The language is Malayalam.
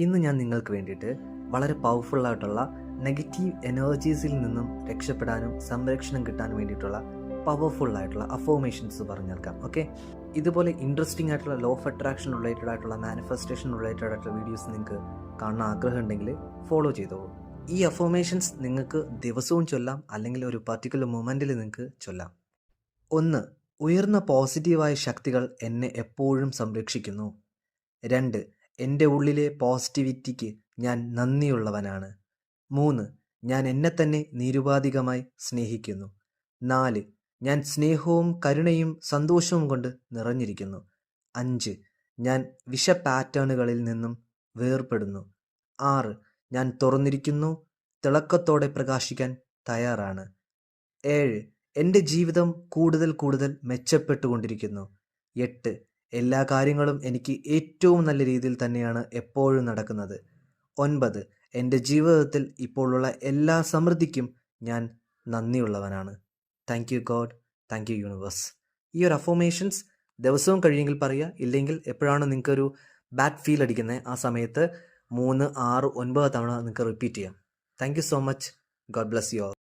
ഇന്ന് ഞാൻ നിങ്ങൾക്ക് വേണ്ടിയിട്ട് വളരെ പവർഫുള്ളായിട്ടുള്ള നെഗറ്റീവ് എനർജീസിൽ നിന്നും രക്ഷപ്പെടാനും സംരക്ഷണം കിട്ടാനും വേണ്ടിയിട്ടുള്ള പവർഫുള്ളായിട്ടുള്ള അഫോർമേഷൻസ് പറഞ്ഞു നൽകാം. ഓക്കെ, ഇതുപോലെ ഇൻട്രസ്റ്റിംഗ് ആയിട്ടുള്ള ലോ ഓഫ് അട്രാക്ഷൻ റിലേറ്റഡ് ആയിട്ടുള്ള മാനിഫെസ്റ്റേഷൻ റിലേറ്റഡ് ആയിട്ടുള്ള വീഡിയോസ് നിങ്ങൾക്ക് കാണാൻ ആഗ്രഹം ഉണ്ടെങ്കിൽ ഫോളോ ചെയ്തോളൂ. ഈ അഫോർമേഷൻസ് നിങ്ങൾക്ക് ദിവസവും ചൊല്ലാം, അല്ലെങ്കിൽ ഒരു പർട്ടിക്കുലർ മൊമെൻറ്റിൽ നിങ്ങൾക്ക് ചൊല്ലാം. 1. ഉയർന്ന പോസിറ്റീവായ ശക്തികൾ എന്നെ എപ്പോഴും സംരക്ഷിക്കുന്നു. 2. എൻ്റെ ഉള്ളിലെ പോസിറ്റിവിറ്റിക്ക് ഞാൻ നന്ദിയുള്ളവനാണ്. 3. ഞാൻ എന്നെ തന്നെ നിരുപാധികമായി സ്നേഹിക്കുന്നു. 4. ഞാൻ സ്നേഹവും കരുണയും സന്തോഷവും കൊണ്ട് നിറഞ്ഞിരിക്കുന്നു. 5. ഞാൻ വിഷ പാറ്റേണുകളിൽ നിന്നും വേർപെടുന്നു. 6. ഞാൻ തുറന്നിരിക്കുന്നു, തിളക്കത്തോടെ പ്രകാശിക്കാൻ തയ്യാറാണ്. 7. എൻ്റെ ജീവിതം കൂടുതൽ കൂടുതൽ മെച്ചപ്പെട്ടുകൊണ്ടിരിക്കുന്നു. 8. എല്ലാ കാര്യങ്ങളും എനിക്ക് ഏറ്റവും നല്ല രീതിയിൽ തന്നെയാണ് എപ്പോഴും നടക്കുന്നത്. 9. എൻ്റെ ജീവിതത്തിൽ ഇപ്പോഴുള്ള എല്ലാ സമൃദ്ധിക്കും ഞാൻ നന്ദിയുള്ളവനാണ്. Thank you God, thank you universe. ഈ ഒരു അഫോർമേഷൻസ് ദിവസവും കഴിയുമെങ്കിൽ പറയുക, ഇല്ലെങ്കിൽ എപ്പോഴാണ് നിങ്ങൾക്കൊരു ബാഡ് ഫീൽ അടിക്കുന്നത് ആ സമയത്ത് 3, 6, 9 തവണ നിങ്ങൾക്ക് റിപ്പീറ്റ് ചെയ്യാം. Thank you so much. God bless you all.